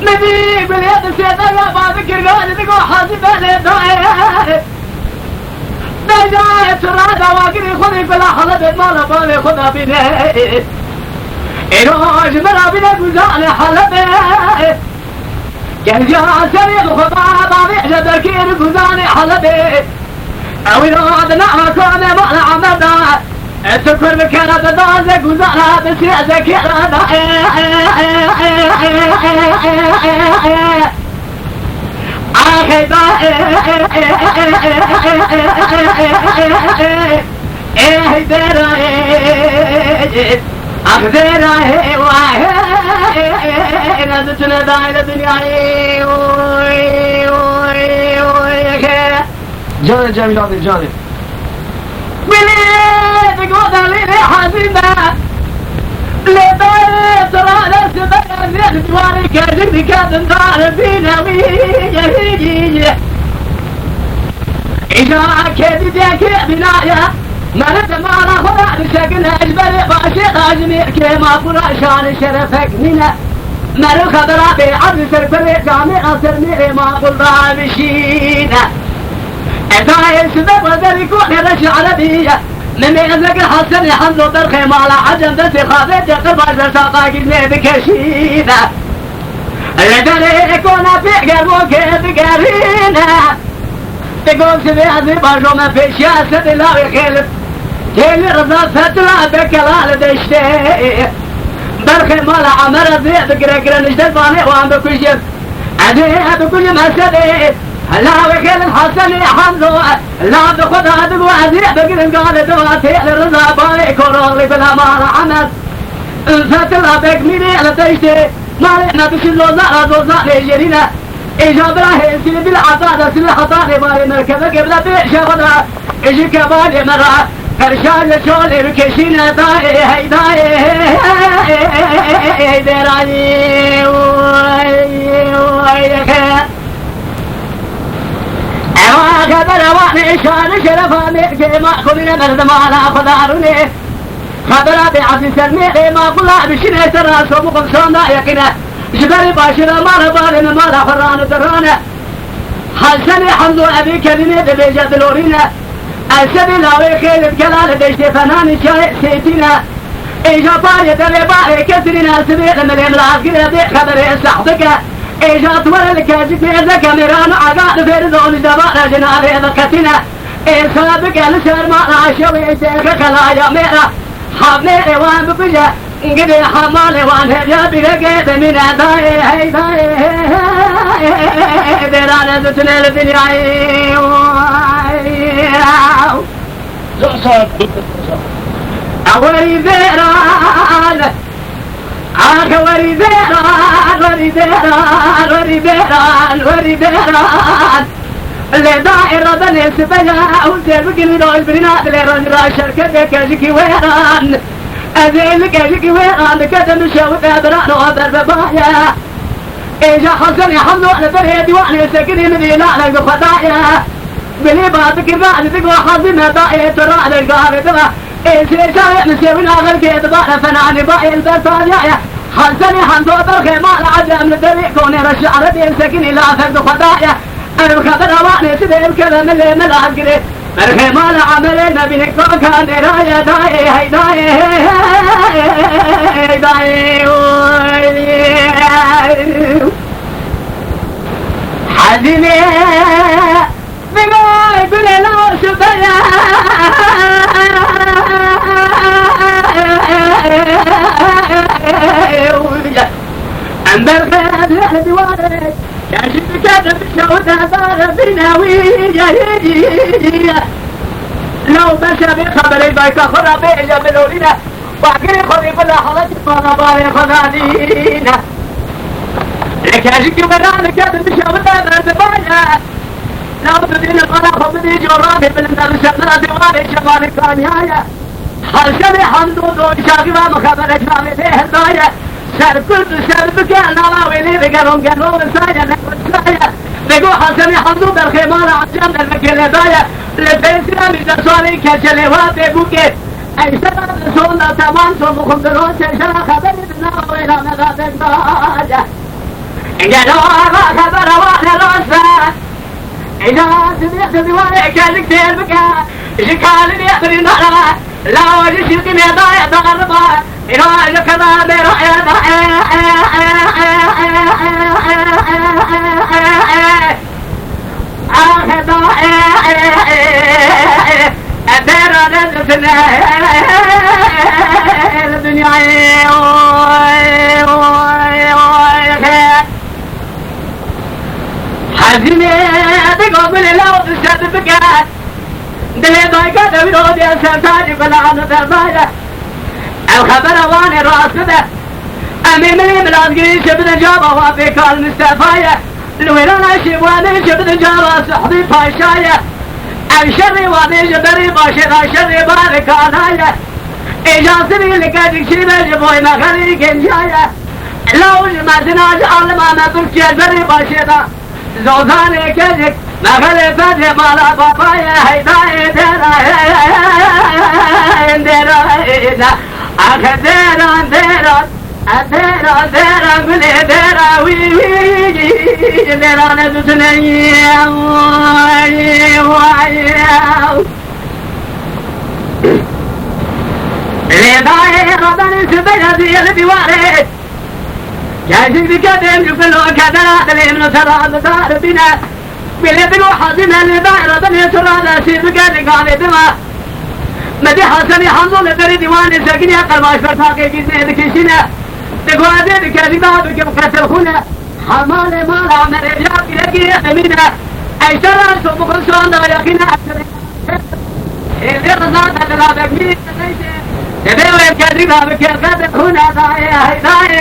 نبي باليد السيدة بعد كرقان تقول حاسبة لدائر نجاية سرادة واقري خذي بلا حلبة مالا بالي خذها بني إنوش مرا بنا قزالي حلبة يرجع سريع خطا ضابع جدكير قزالي حلبة أويناد نعمة كوني مالا عمدا السكر بكرة دازة قزالة بسيع ذكيرة جانب جانب جانب جانب بليد قوضة لي حزينة لبيت رانا سبيل زين جواري كذب كذب تعرفين ويجي إذا كذب يا بنايا ما ندم على خدع بشكل أجبري باشي أجمي كما قول عشان شرفك منا مرو خبرا بعرض سرفري جامع أسرني ما قول رامشينا إذا يسبب وذل يكون رش عربية من يزق الحسن يحملوا برخي مالا عجم بس خابت يقرب عجل ساقا قلني بكشينا الرجل يكون في قلبه كيف قرينا تقول سبيع زباجو ما في شاسة لا يخلف كل رضا فتلا بكلال دشتي برخي مالا عمر زيد قرقر نجد باني وان بكل جب عديها بكل مسدي لا وكيل الحسن يحملوا لا بخذ هذا وعزيع بقرن قال دواتي للرضا باي كورولي بلا مال عمد فتلا بك مني على تيشتي مالي بسلو زارة وزارة جرينا إجاب راهي سيلي بالعطادة سيلي حطاني بالي مركبة قبل بيشة وضع إجي كبالي مرة فرشان شولي بكشينا داي هاي داي ديراني قدر واني شان شرفا ميكي ما كلنا مرد ما لا خدارني خبر بعزي سرمي ما كلها بشنه تراس ومقصان يقنا جبري باشر ما ربان ما لا فران ترانا حسن حمد ابي كلمه بجد لورينا اسد لا خيل الكلال دشت فنان شاي سيتنا اجا باري تبي باري كثرنا سبيل من الاملاك كده خبر صاحبك إيجا طول الكاجك إذا كاميران عقاد فردون دبار جنابي ذكتنا إيسابك السر ما عشوي إيساك خلايا ميرا حبني وان بفجا قدي حمالي وان هجا بلقيت من داي هاي داي ديران زتنا الدنيا أولي ديران وريدان لدائرة بني سبيا وزير بقلي دول برناد ليران را شركة كاجيكي ويران أزيل كاجيكي ويران كدم شاوت أبران وأبر ببايا إيجا حسن يحملوا على فرهي ديواني سكني من إلان الخطايا بلي بعد كران تقوى حظنا دائرة تران القاردة إيسي شاية مسيوين آخر كيد بارا فناني باقي البرطانيا حسني حمدو برخي مال عجم لدري كوني رش عربي سكني لا فرد خدايا أنا بخبر واني سبيل الكلام اللي ملعب قري برخي مال عملنا بنك وكان رايا داي هاي داي هاي داي حزيني بقول كل لا شبيا أمبر خيال دوارك كاشف كذب شوت هزار بناوية لو بشا بخبري بايك خرابي جبلولينا وعقري خذي بلا حلت فانا باري خذانينا لكاشف كبران كذب شوت هزار بناوية لو تدين الغلا خبدي جوراني بالنار شغنا دواري شغالي كانيايا حسن حمد و شاقی و مخبر جامعه هدایه سر کرد سر بکر نواویلی بگرم گرم سایه نکن سایه بگو حسن حمد در خیمان عجم در مکل هدایه لبیسینا میزه سوالی کچله و بگو که ایسا رسول تمام سو مخبرون چشن خبری نواویلا مدادک دایه اینجا آقا خبر واحد راسته إذا سمعت بوالك الكتير بكى شكال يخري النهر لا وجه شرك ميضايا تغربا إذا كذا برأي أدير نزلنا الدنيا حزيني تقوم لله وتستدفكات دلي ضايقة دولود يا سلطاني بلعنة الضايقة الخبر واني راسده أمي مني ملازقين شبد جابا وابيك المستفاية الويرانا شبواني شبد جابا صحبي فاشاية الشري واني جبري باشيغا شري بارك عناية إجازري لكادك شيبه جبوي مغري كنجاية لو جمعتنا جعل ما نطلق البري باشيغا زوزاني كذك مغلي فتح مالا بابايا هيداي ديرا ديرا اخ ديرا ديرا ديرا ديرا قولي ديرا وي وي ديرا نزوتني ليداي ربني سبيل دي الدواري جايزي بكتم يقولوا كذا دليل نصرى بصار بنا بلدنا حزنا لدائرة بني سرى سيب كذا قال دما مدي حسني حمزة لدري ديوان سكني قلباش فرتاقي كيسني دكشنا تقوى دي كذي بابك بكسر خنا حمال مالا مرجع لكي أمينة أي شرى سوق خلصان دا يقينا إذا رضات هذا بكي تبي كذي بابك كسر خنا داي داي